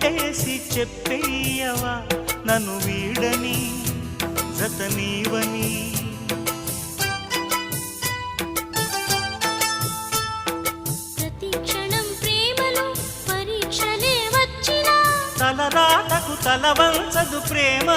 ఒట్టేసి చెప్పేయవా నన్ను వీడని జత నీవని. ప్రతి క్షణం ప్రేమలో పరీక్షలే వచ్చినా తలరాతకు తల వంచదు ప్రేమ.